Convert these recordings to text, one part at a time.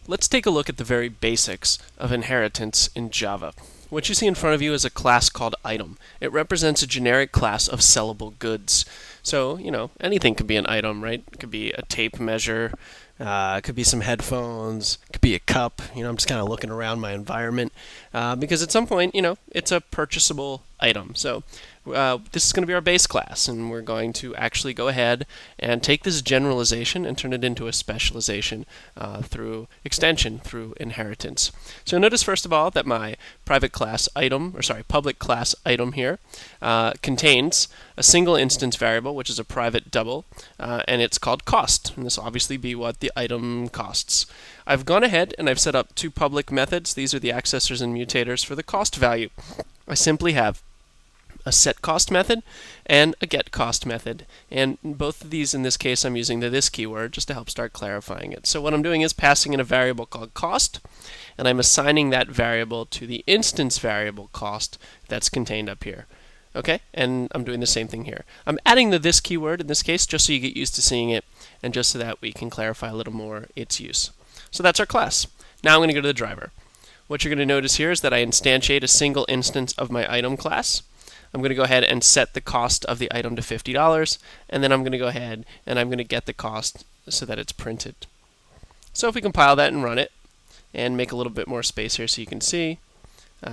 Let's take a look at the very basics of inheritance in Java. What you see in front of you is a class called item. It represents a generic class of sellable goods. So, anything could be an item, right? It could be a tape measure, it could be some headphones, it could be a cup. I'm just kind of looking around my environment because at some point, it's a purchasable item. So this is going to be our base class, and we're going to actually go ahead and take this generalization and turn it into a specialization through extension, through inheritance. So notice first of all that my public class item here contains a single instance variable, which is a private double, and it's called cost. And this will obviously be what the item costs. I've gone ahead and I've set up two public methods. These are the accessors and mutators for the cost value. I simply have a setCost method and a getCost method. And both of these, in this case, I'm using the this keyword just to help start clarifying it. So what I'm doing is passing in a variable called cost, and I'm assigning that variable to the instance variable cost that's contained up here. Okay, and I'm doing the same thing here. I'm adding the this keyword in this case just so you get used to seeing it, and just so that we can clarify a little more its use. So that's our class. Now I'm going to go to the driver. What you're going to notice here is that I instantiate a single instance of my item class. I'm going to go ahead and set the cost of the item to $50, and then I'm going to go ahead and I'm going to get the cost so that it's printed. So if we compile that and run it, and make a little bit more space here so you can see,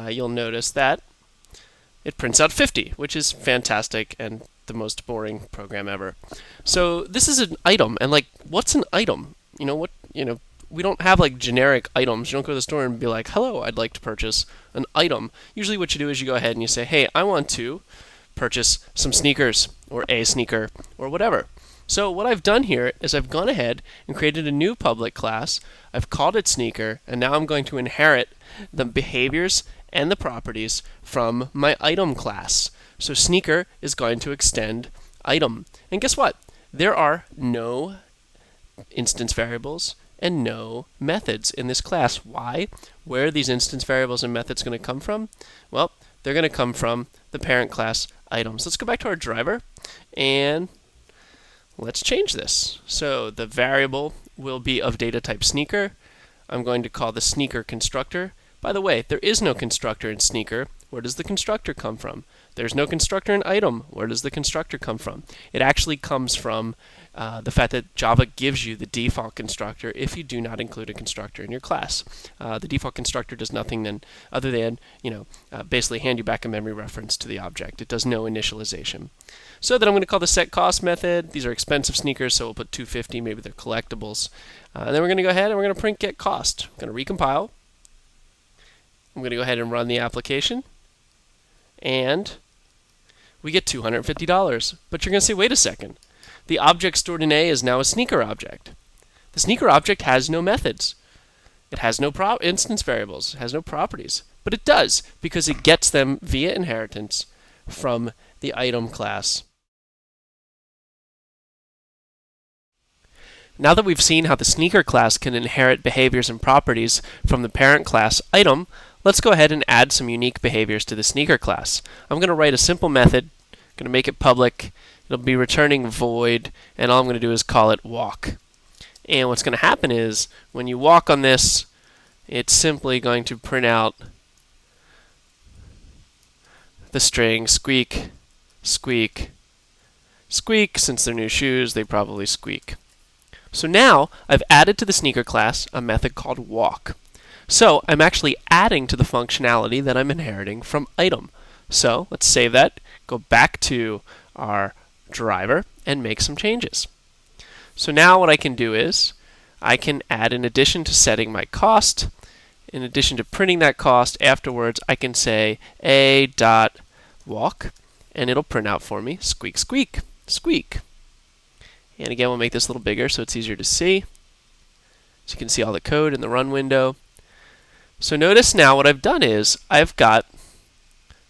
you'll notice that it prints out 50, which is fantastic and the most boring program ever. So this is an item, and what's an item? We don't have generic items. You don't go to the store and be like, hello, I'd like to purchase an item. Usually what you do is you go ahead and you say, hey, I want to purchase some sneakers, or a sneaker, or whatever. So what I've done here is I've gone ahead and created a new public class. I've called it sneaker, and now I'm going to inherit the behaviors and the properties from my item class. So sneaker is going to extend item. And guess what? There are no instance variables and no methods in this class. Why? Where are these instance variables and methods going to come from? Well, they're going to come from the parent class items. Let's go back to our driver and let's change this. So the variable will be of data type sneaker. I'm going to call the sneaker constructor. By the way, there is no constructor in sneaker. Where does the constructor come from? There's no constructor in item. Where does the constructor come from? It actually comes from the fact that Java gives you the default constructor if you do not include a constructor in your class. The default constructor does nothing then other than basically hand you back a memory reference to the object. It does no initialization. So then I'm going to call the setCost method. These are expensive sneakers, so we'll put $250. Maybe they're collectibles. And then we're going to go ahead and we're going to print getCost. I'm going to recompile. I'm going to go ahead and run the application, and we get $250. But you're going to say, wait a second. The object stored in A is now a sneaker object. The sneaker object has no methods. It has no instance variables. It has no properties. But it does, because it gets them via inheritance from the item class. Now that we've seen how the sneaker class can inherit behaviors and properties from the parent class item, let's go ahead and add some unique behaviors to the sneaker class. I'm going to write a simple method. I'm going to make it public. It'll be returning void, and all I'm going to do is call it walk. And what's going to happen is when you walk on this, it's simply going to print out the string squeak, squeak, squeak. Since they're new shoes, they probably squeak. So now I've added to the sneaker class a method called walk. So I'm actually adding to the functionality that I'm inheriting from item. So let's save that, go back to our driver, and make some changes. So now what I can do is I can add, in addition to setting my cost, in addition to printing that cost afterwards, I can say a.walk, and it'll print out for me squeak, squeak, squeak. And again, we'll make this a little bigger so it's easier to see. So you can see all the code in the run window. So notice now what I've done is I've got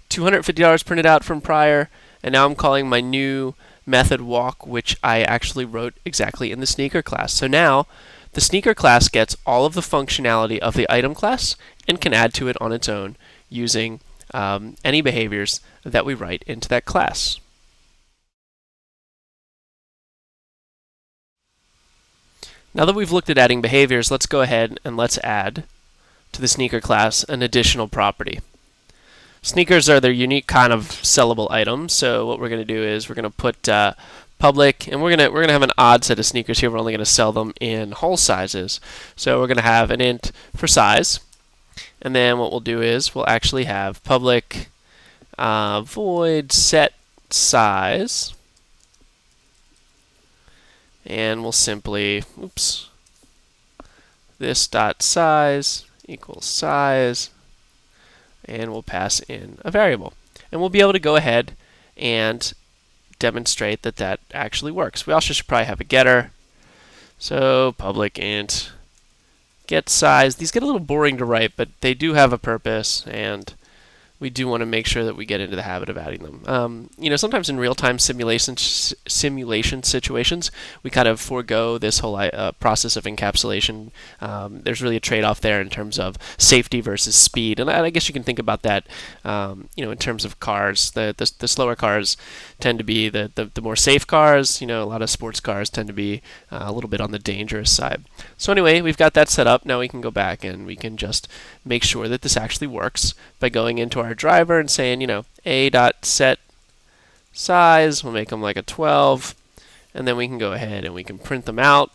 $250 printed out from prior, and now I'm calling my new method walk, which I actually wrote exactly in the sneaker class. So now the sneaker class gets all of the functionality of the item class and can add to it on its own using any behaviors that we write into that class. Now that we've looked at adding behaviors, let's go ahead and let's add to the sneaker class an additional property. Sneakers are their unique kind of sellable item, so what we're going to do is we're going to put public, and we're going to have an odd set of sneakers here. We're only going to sell them in whole sizes. So we're going to have an int for size, and then what we'll do is we'll actually have public void set size, and we'll simply, this dot size equals size, and we'll pass in a variable. And we'll be able to go ahead and demonstrate that that actually works. We also should probably have a getter. So public int get size. These get a little boring to write, but they do have a purpose, and we do want to make sure that we get into the habit of adding them. Sometimes in real-time simulation situations, we kind of forego this whole process of encapsulation. There's really a trade-off there in terms of safety versus speed, and I guess you can think about that, in terms of cars. The slower cars tend to be the more safe cars. A lot of sports cars tend to be a little bit on the dangerous side. So anyway, we've got that set up. Now we can go back and we can just make sure that this actually works by going into our driver and saying, a.set size, we'll make them like a 12, and then we can go ahead and we can print them out,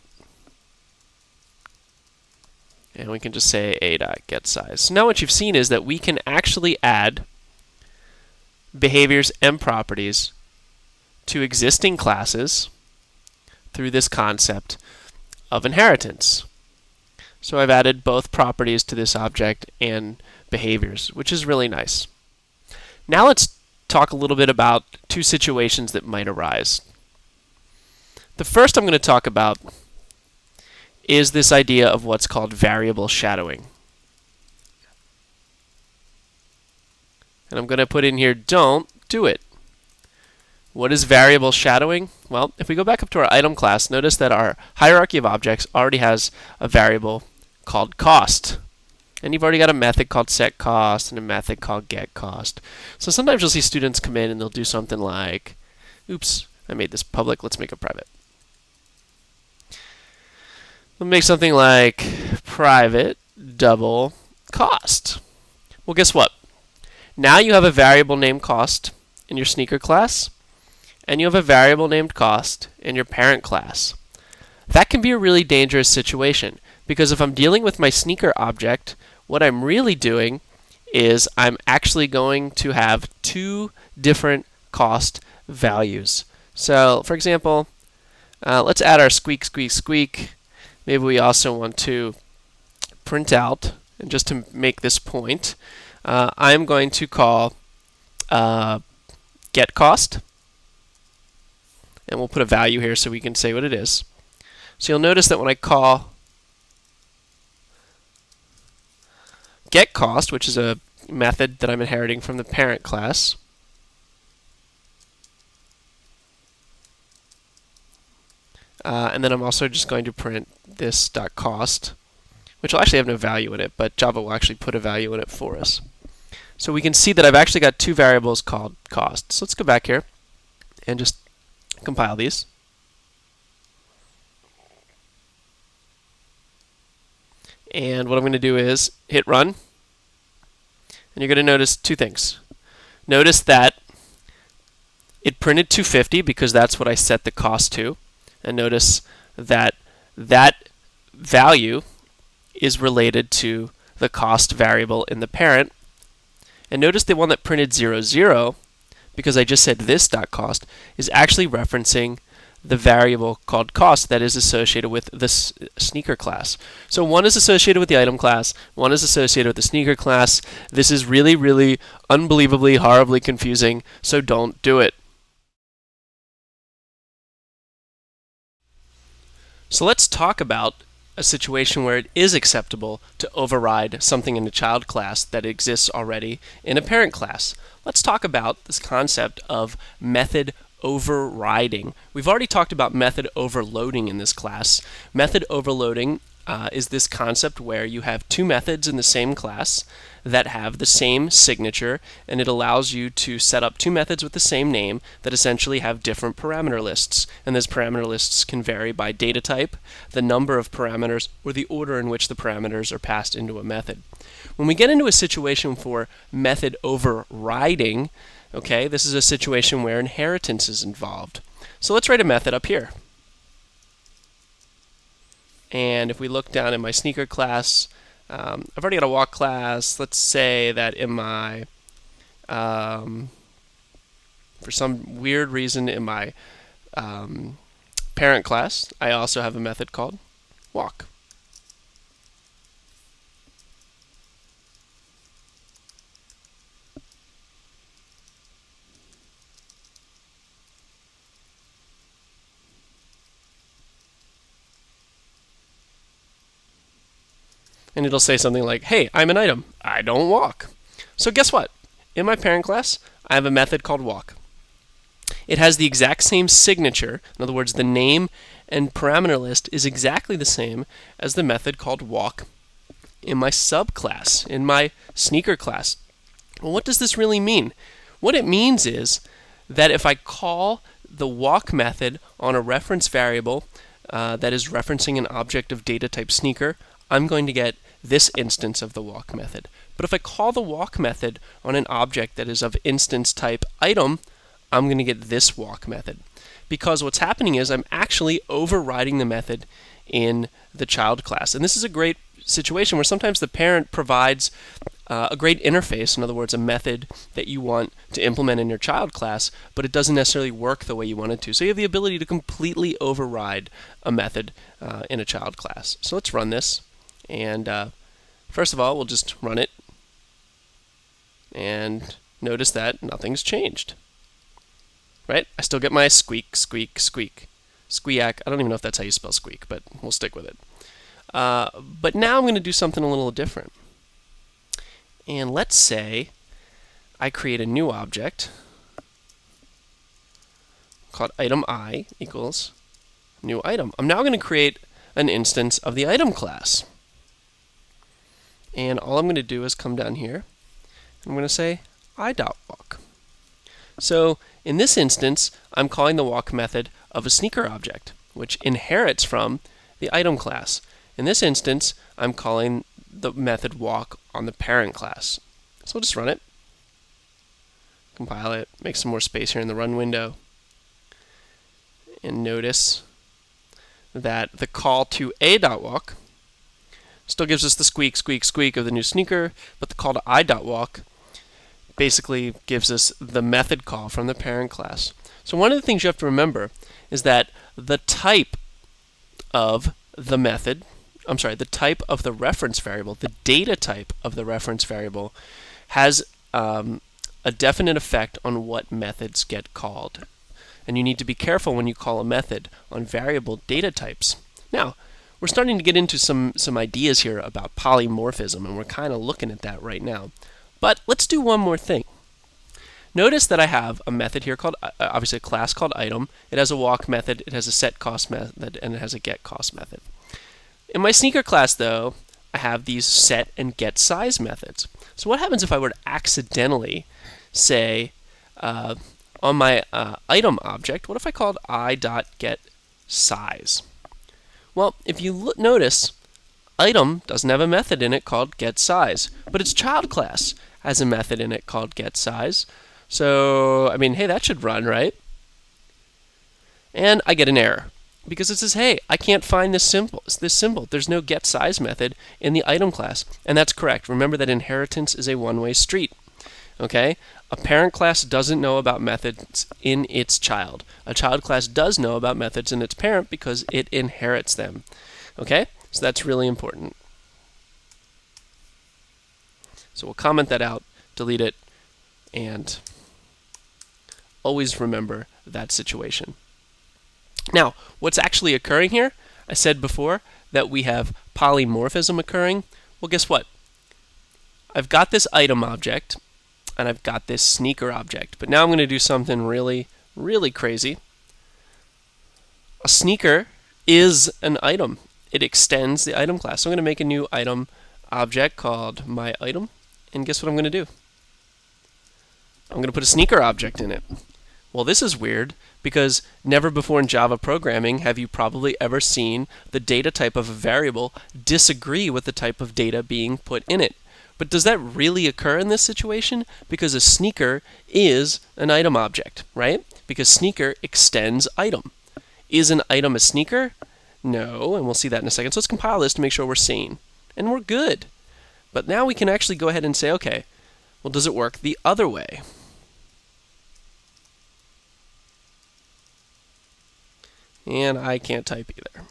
and we can just say a.get size. So now what you've seen is that we can actually add behaviors and properties to existing classes through this concept of inheritance. So I've added both properties to this object and behaviors, which is really nice. Now let's talk a little bit about two situations that might arise. The first I'm going to talk about is this idea of what's called variable shadowing. And I'm going to put in here, don't do it. What is variable shadowing? Well, if we go back up to our item class, notice that our hierarchy of objects already has a variable called cost. And you've already got a method called setCost and a method called getCost. So sometimes you'll see students come in and they'll do something like, oops, I made this public, let's make it private. We'll make something like private double cost. Well, guess what? Now you have a variable named cost in your sneaker class, and you have a variable named cost in your parent class. That can be a really dangerous situation, because if I'm dealing with my sneaker object, what I'm really doing is I'm actually going to have two different cost values. So, for example, let's add our squeak, squeak, squeak. Maybe we also want to print out, and just to make this point, I'm going to call getCost, and we'll put a value here so we can say what it is. So you'll notice that when I call getCost, which is a method that I'm inheriting from the parent class, and then I'm also just going to print this .cost, which will actually have no value in it, but Java will actually put a value in it for us. So we can see that I've actually got two variables called cost. So let's go back here and just compile these. And what I'm going to do is hit run, and you're going to notice two things. Notice that it printed 250 because that's what I set the cost to, and notice that that value is related to the cost variable in the parent. And notice the one that printed 0, 0, because I just said this .cost, is actually referencing the variable called cost that is associated with the sneaker class. So one is associated with the item class, one is associated with the sneaker class. This is really, really unbelievably, horribly confusing, so don't do it. So let's talk about a situation where it is acceptable to override something in the child class that exists already in a parent class. Let's talk about this concept of method overriding. We've already talked about method overloading in this class. Method overloading is this concept where you have two methods in the same class that have the same signature, and it allows you to set up two methods with the same name that essentially have different parameter lists. And those parameter lists can vary by data type, the number of parameters, or the order in which the parameters are passed into a method. When we get into a situation for method overriding, okay, this is a situation where inheritance is involved. So let's write a method up here. And if we look down in my sneaker class, I've already got a walk class. Let's say that in my, for some weird reason in my parent class, I also have a method called walk. And it'll say something like, hey, I'm an item. I don't walk. So guess what? In my parent class, I have a method called walk. It has the exact same signature. In other words, the name and parameter list is exactly the same as the method called walk in my subclass, in my sneaker class. Well, what does this really mean? What it means is that if I call the walk method on a reference variable that is referencing an object of data type sneaker, I'm going to get this instance of the walk method. But if I call the walk method on an object that is of instance type item, I'm going to get this walk method. Because what's happening is I'm actually overriding the method in the child class. And this is a great situation where sometimes the parent provides a great interface, in other words, a method that you want to implement in your child class, but it doesn't necessarily work the way you want it to. So you have the ability to completely override a method in a child class. So let's run this. And first of all, we'll just run it. And notice that nothing's changed. Right? I still get my squeak, squeak, squeak. Squeak. I don't even know if that's how you spell squeak, but we'll stick with it. But now I'm going to do something a little different. And let's say I create a new object called item I equals new item. I'm now going to create an instance of the item class. And all I'm going to do is come down here. I'm going to say I.walk. So in this instance, I'm calling the walk method of a sneaker object, which inherits from the item class. In this instance, I'm calling the method walk on the parent class. So we'll just run it, compile it, make some more space here in the run window, and notice that the call to a.walk still gives us the squeak, squeak, squeak of the new sneaker, but the call to I.walk basically gives us the method call from the parent class. So one of the things you have to remember is that the type of the method, the type of the reference variable, the data type of the reference variable has a definite effect on what methods get called. And you need to be careful when you call a method on variable data types. Now, we're starting to get into some ideas here about polymorphism, and we're kind of looking at that right now. But let's do one more thing. Notice that I have a method here called, obviously a class called item. It has a walk method, it has a set cost method, and it has a get cost method. In my sneaker class, though, I have these set and get size methods. So what happens if I were to accidentally say on my item object, what if I called I.getSize? Well, if you notice, item doesn't have a method in it called getSize, but its child class has a method in it called getSize. So, I mean, hey, that should run, right? And I get an error because it says, hey, I can't find this symbol. There's no getSize method in the item class, and that's correct. Remember that inheritance is a one-way street. Okay? A parent class doesn't know about methods in its child. A child class does know about methods in its parent because it inherits them. Okay? So that's really important. So we'll comment that out, delete it, and always remember that situation. Now, what's actually occurring here? I said before that we have polymorphism occurring. Well, guess what? I've got this item object, and I've got this sneaker object. But now I'm going to do something really, really crazy. A sneaker is an item. it extends the item class. So I'm going to make a new item object called myItem, and guess what I'm going to do? I'm going to put a sneaker object in it. Well, this is weird because never before in Java programming have you probably ever seen the data type of a variable disagree with the type of data being put in it. But does that really occur in this situation? Because a sneaker is an item object, right? Because sneaker extends item. Is an item a sneaker? No, and we'll see that in a second. So let's compile this to make sure we're sane. And we're good. But now we can actually go ahead and say, okay, well, does it work the other way? And I can't type either.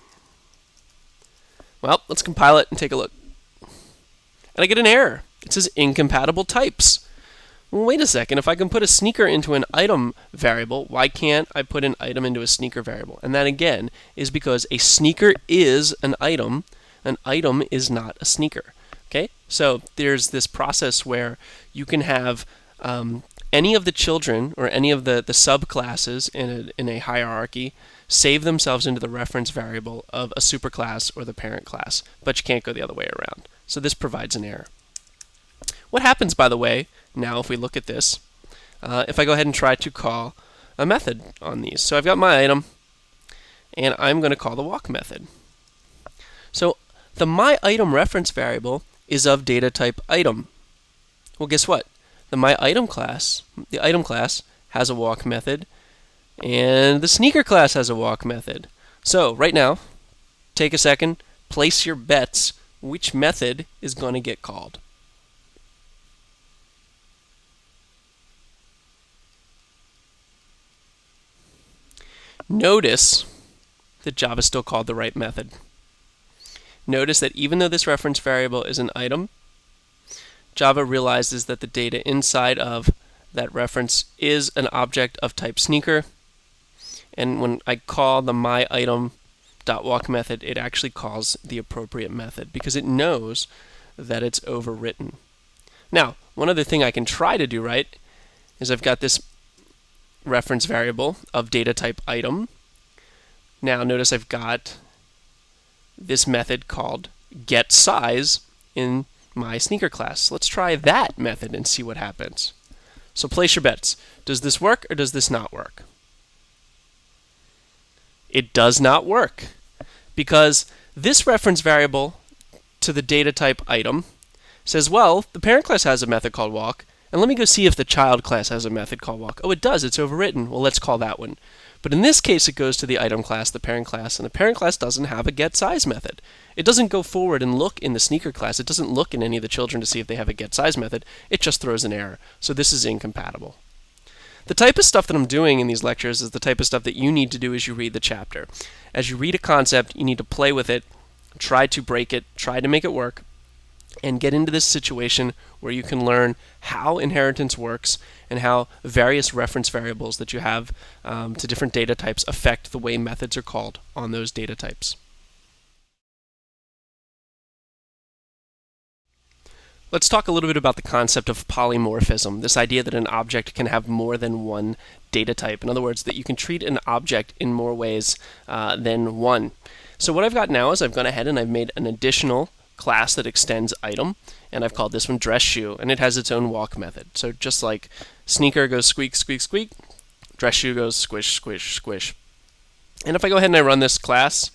Well, let's compile it and take a look. And I get an error. It says incompatible types. Well, wait a second. If I can put a sneaker into an item variable, why can't I put an item into a sneaker variable? And that, again, is because a sneaker is an item. An item is not a sneaker. Okay? So there's this process where you can have any of the children or any of the subclasses in a hierarchy save themselves into the reference variable of a superclass or the parent class, but you can't go the other way around. So this provides an error. What happens, by the way, now if we look at this, if I go ahead and try to call a method on these. So I've got my item, and I'm going to call the walk method. So the myItem reference variable is of data type item. Well, guess what? The myItem class, the item class, has a walk method, and the sneaker class has a walk method. So right now, take a second, place your bets. Which method is going to get called? Notice that Java still called the right method. Notice that even though this reference variable is an item, Java realizes that the data inside of that reference is an object of type sneaker. And when I call the myItem.walk method, it actually calls the appropriate method because it knows that it's overwritten. Now, one other thing I can try to do right is I've got this reference variable of data type item. Now notice I've got this method called getSize in my sneaker class. Let's try that method and see what happens. So place your bets. Does this work or does this not work? It does not work because this reference variable to the data type item says, well, the parent class has a method called walk, and let me go see if the child class has a method called walk. Oh, it does. It's overwritten. Well, let's call that one. But in this case, it goes to the item class, the parent class, and the parent class doesn't have a getSize method. It doesn't go forward and look in the sneaker class. It doesn't look in any of the children to see if they have a getSize method. It just throws an error. So this is incompatible. The type of stuff that I'm doing in these lectures is the type of stuff that you need to do as you read the chapter. As you read a concept, you need to play with it, try to break it, try to make it work, and get into this situation where you can learn how inheritance works and how various reference variables that you have to different data types affect the way methods are called on those data types. Let's talk a little bit about the concept of polymorphism, this idea that an object can have more than one data type. In other words, that you can treat an object in more ways than one. So what I've got now is I've gone ahead and I've made an additional class that extends item, and I've called this one dress shoe, and it has its own walk method. So just like sneaker goes squeak, squeak, squeak, dress shoe goes squish, squish, squish. And if I go ahead and I run this class,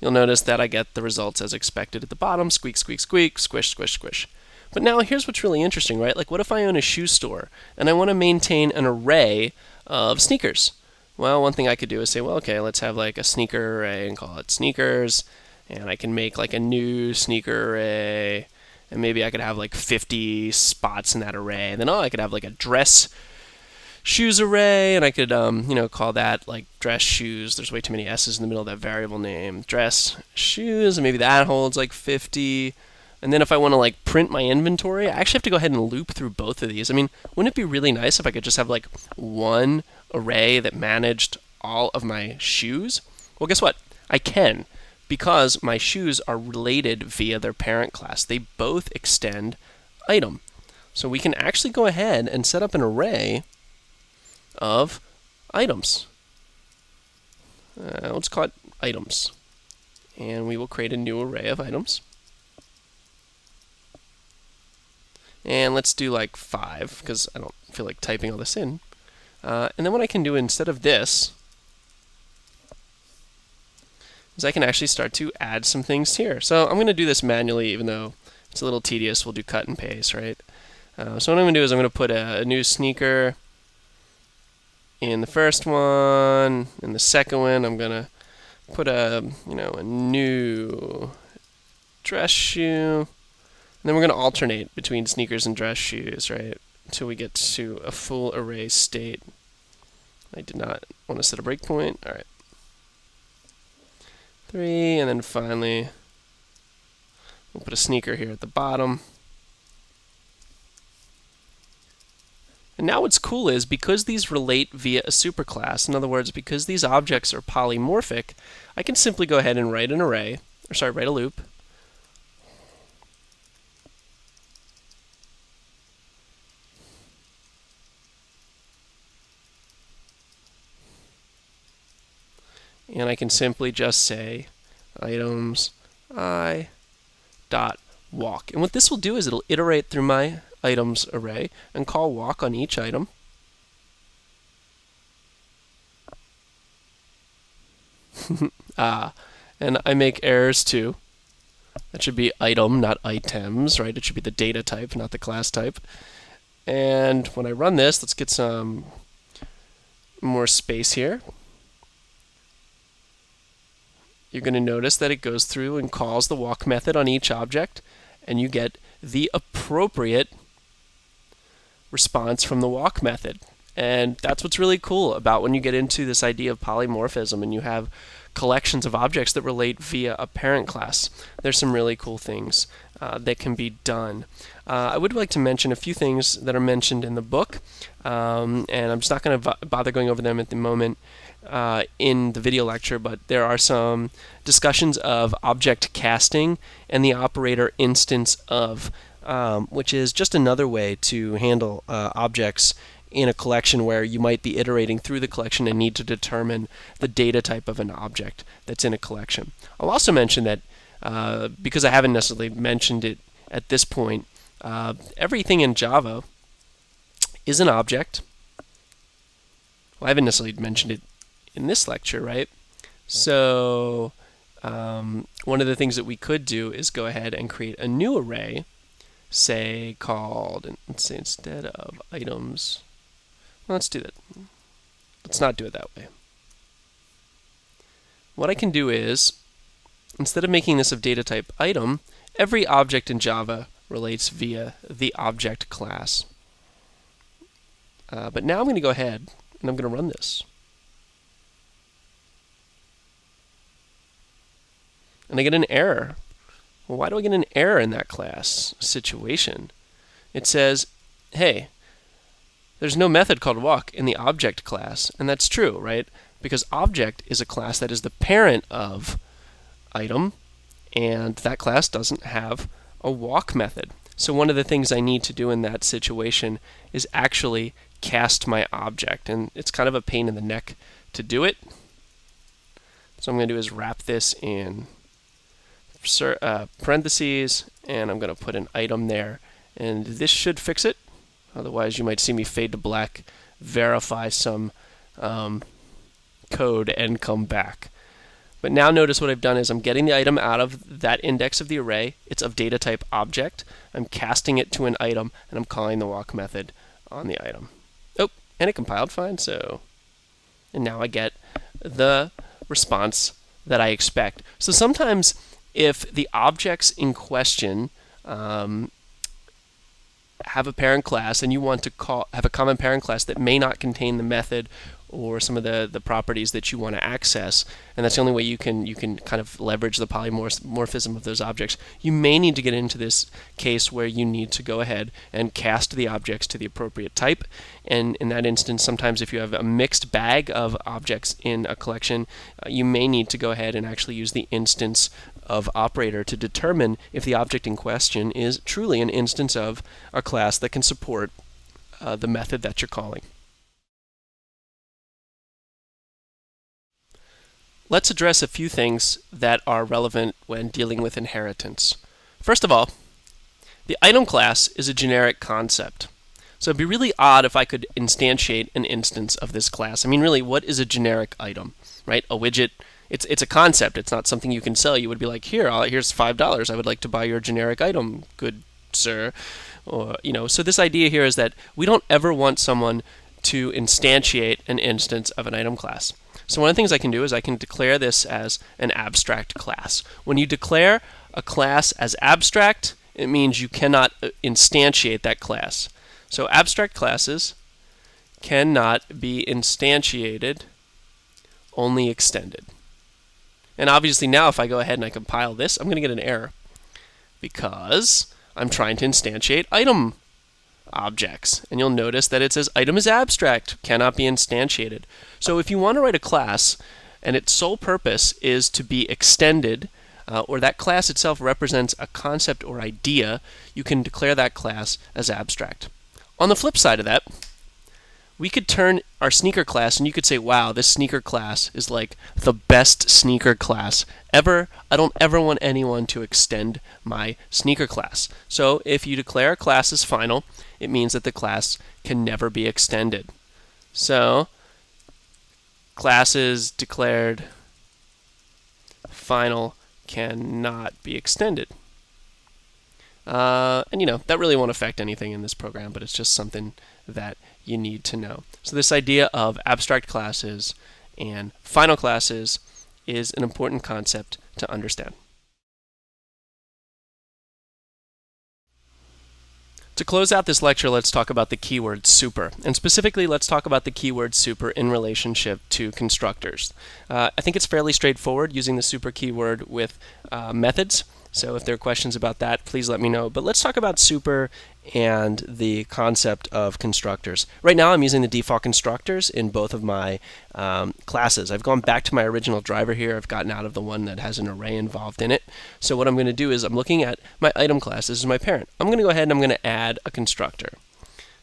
you'll notice that I get the results as expected at the bottom, squeak, squeak, squeak, squish, squish, squish. But now here's what's really interesting, right? Like what if I own a shoe store and I want to maintain an array of sneakers? Well, one thing I could do is say, well, okay, let's have like a sneaker array and call it sneakers, and I can make like a new sneaker array, and maybe I could have like 50 spots in that array, and then I could have like a dress shoes array, and I could call that like dress shoes. There's way too many S's in the middle of that variable name. Dress shoes, and maybe that holds like 50. And then if I want to like print my inventory, I actually have to go ahead and loop through both of these. I mean, wouldn't it be really nice if I could just have like one array that managed all of my shoes? Well, guess what? I can, because my shoes are related via their parent class. They both extend item. So we can actually go ahead and set up an array of items. Let's call it items. And we will create a new array of items. And let's do like 5, because I don't feel like typing all this in. And then what I can do instead of this is I can actually start to add some things here. So I'm going to do this manually, even though it's a little tedious. We'll do cut and paste, right? So what I'm going to do is I'm going to put a new sneaker in the first one. In the second one, I'm going to put a new dress shoe. And then we're going to alternate between sneakers and dress shoes, right? Until we get to a full array state. I did not want to set a breakpoint. All right. 3, and then finally, we'll put a sneaker here at the bottom. And now what's cool is, because these relate via a superclass, in other words, because these objects are polymorphic, I can simply go ahead and write an array, write a loop. And I can simply just say items I dot walk. And what this will do is it'll iterate through my items array and call walk on each item. And I make errors too. That should be item, not items, right? It should be the data type, not the class type. And when I run this, let's get some more space here. You're going to notice that it goes through and calls the walk method on each object, and you get the appropriate response from the walk method. And that's what's really cool about when you get into this idea of polymorphism and you have collections of objects that relate via a parent class. There's some really cool things that can be done. I would like to mention a few things that are mentioned in the book, and I'm just not going to bother going over them at the moment in the video lecture, but there are some discussions of object casting and the operator instance of, which is just another way to handle objects in a collection where you might be iterating through the collection and need to determine the data type of an object that's in a collection. I'll also mention that because I haven't necessarily mentioned it at this point, everything in Java is an object. Well, I haven't necessarily mentioned it in this lecture, right? So one of the things that we could do is go ahead and create a new array, say called, let's say instead of items, well, let's do that. Let's not do it that way. What I can do is, instead of making this of data type item, every object in Java relates via the object class. But now I'm going to go ahead and I'm going to run this. And I get an error. Well, why do I get an error in that class situation? It says, hey, there's no method called walk in the object class. And that's true, right? Because object is a class that is the parent of item, and that class doesn't have a walk method. So one of the things I need to do in that situation is actually cast my object. And it's kind of a pain in the neck to do it. So I'm going to do is wrap this in parentheses, and I'm going to put an item there. And this should fix it. Otherwise, you might see me fade to black, verify some code, and come back. But now notice what I've done is I'm getting the item out of that index of the array. It's of data type object. I'm casting it to an item, and I'm calling the walk method on the item. Oh, and it compiled fine, so... And now I get the response that I expect. So sometimes if the objects in question have a parent class and you want to have a common parent class that may not contain the method or some of the properties that you want to access, and that's the only way you can kind of leverage the polymorphism of those objects, you may need to get into this case where you need to go ahead and cast the objects to the appropriate type. And in that instance, sometimes if you have a mixed bag of objects in a collection, you may need to go ahead and actually use the instance of operator to determine if the object in question is truly an instance of a class that can support the method that you're calling. let's address a few things that are relevant when dealing with inheritance. First of all, the item class is a generic concept. So it'd be really odd if I could instantiate an instance of this class. I mean, really, what is a generic item, right? A widget. It's a concept. It's not something you can sell. You would be like, here's $5. I would like to buy your generic item, good sir. Or, so this idea here is that we don't ever want someone to instantiate an instance of an item class. So one of the things I can do is I can declare this as an abstract class. When you declare a class as abstract, it means you cannot instantiate that class. So abstract classes cannot be instantiated, only extended. And obviously now if I go ahead and I compile this, I'm going to get an error because I'm trying to instantiate item objects. And you'll notice that it says item is abstract, cannot be instantiated. So if you want to write a class and its sole purpose is to be extended, or that class itself represents a concept or idea, you can declare that class as abstract. On the flip side of that, we could turn our sneaker class and you could say, wow, this sneaker class is like the best sneaker class ever. I don't ever want anyone to extend my sneaker class. So if you declare a class as final, it means that the class can never be extended. So classes declared final cannot be extended. And that really won't affect anything in this program, but it's just something that you need to know. So this idea of abstract classes and final classes is an important concept to understand. To close out this lecture, let's talk about the keyword super. And specifically, let's talk about the keyword super in relationship to constructors. I think it's fairly straightforward using the super keyword with methods. So if there are questions about that, please let me know. But let's talk about super and the concept of constructors. Right now I'm using the default constructors in both of my classes. I've gone back to my original driver here. I've gotten out of the one that has an array involved in it. So what I'm going to do is I'm looking at my item class. This is my parent. I'm going to go ahead and I'm going to add a constructor.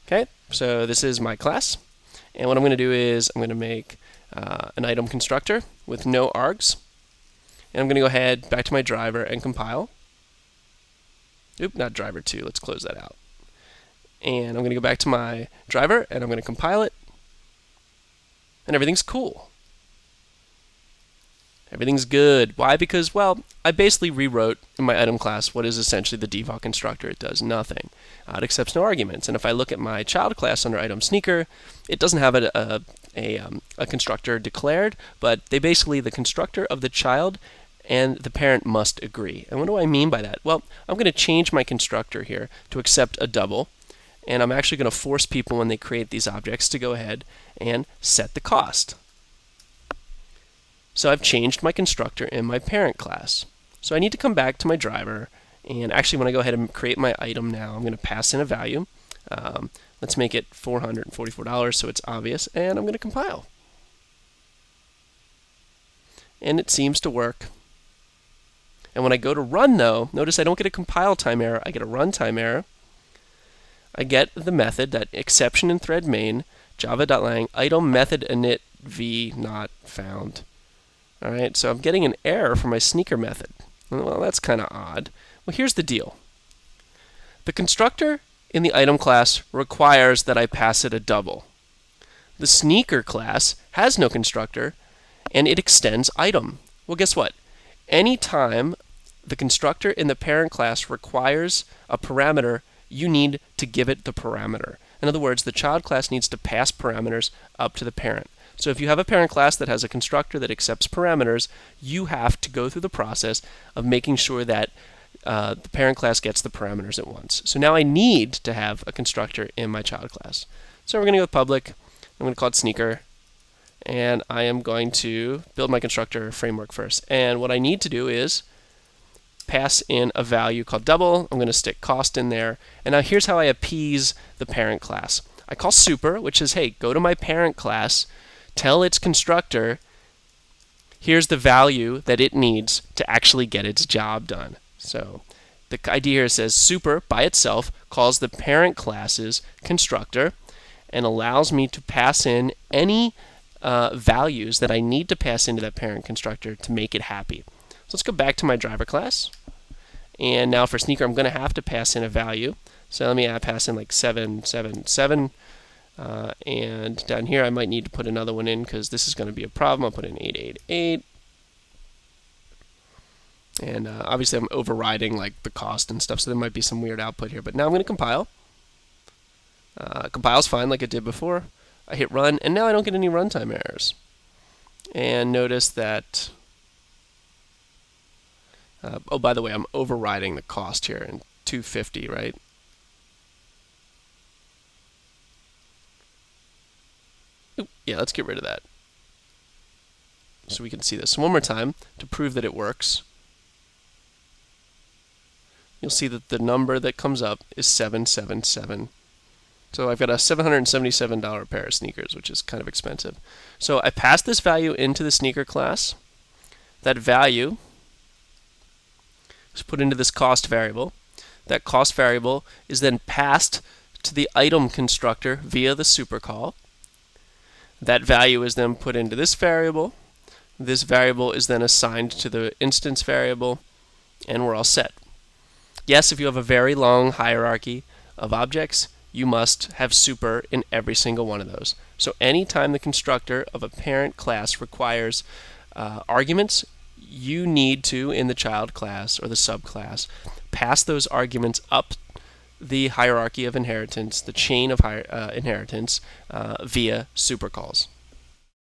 Okay, so this is my class. And what I'm going to do is I'm going to make an item constructor with no args. And I'm going to go ahead back to my driver and compile. Oop, not driver 2. Let's close that out. And I'm going to go back to my driver and I'm going to compile it. And everything's cool. Everything's good. Why? Because, well, I basically rewrote in my item class what is essentially the default constructor. It does nothing. It accepts no arguments. And if I look at my child class under item sneaker, it doesn't have a constructor declared, but the constructor of the child and the parent must agree. And what do I mean by that? Well, I'm going to change my constructor here to accept a double, and I'm actually going to force people when they create these objects to go ahead and set the cost. So I've changed my constructor in my parent class. So I need to come back to my driver, and actually when I go ahead and create my item now, I'm going to pass in a value. Let's make it $444 so it's obvious, and I'm going to compile. And it seems to work. And when I go to run, though, notice I don't get a compile time error. I get a runtime error. I get the method, that exception in thread main, java.lang, item method init v not found. All right, so I'm getting an error for my sneaker method. Well, that's kind of odd. Well, here's the deal. The constructor in the item class requires that I pass it a double. The sneaker class has no constructor, and it extends item. Well, guess what? Anytime the constructor in the parent class requires a parameter, you need to give it the parameter. In other words, the child class needs to pass parameters up to the parent. So if you have a parent class that has a constructor that accepts parameters, you have to go through the process of making sure that the parent class gets the parameters at once. So now I need to have a constructor in my child class. So we're going to go with public. I'm going to call it sneaker. And I am going to build my constructor framework first. And what I need to do is pass in a value called double. I'm going to stick cost in there. And now here's how I appease the parent class. I call super, which is, hey, go to my parent class, tell its constructor, here's the value that it needs to actually get its job done. So the idea here says super by itself calls the parent class's constructor and allows me to pass in any values that I need to pass into that parent constructor to make it happy. So let's go back to my driver class. And now for sneaker, I'm going to have to pass in a value. So let me pass in like 777. And down here, I might need to put another one in because this is going to be a problem. I'll put in 888. And obviously, I'm overriding like the cost and stuff, so there might be some weird output here. But now I'm going to compile. Compile's fine like it did before. I hit run, and now I don't get any runtime errors. And notice that, oh, by the way, I'm overriding the cost here in 250, right? Oop, yeah, let's get rid of that so we can see this. So one more time to prove that it works. You'll see that the number that comes up is 777. So I've got a $777 pair of sneakers, which is kind of expensive. So I passed this value into the sneaker class. That value is put into this cost variable. That cost variable is then passed to the item constructor via the supercall. That value is then put into this variable. This variable is then assigned to the instance variable, and we're all set. Yes, if you have a very long hierarchy of objects, you must have super in every single one of those. So anytime the constructor of a parent class requires arguments, you need to, in the child class or the subclass, pass those arguments up the hierarchy of inheritance, the chain of inheritance, via supercalls.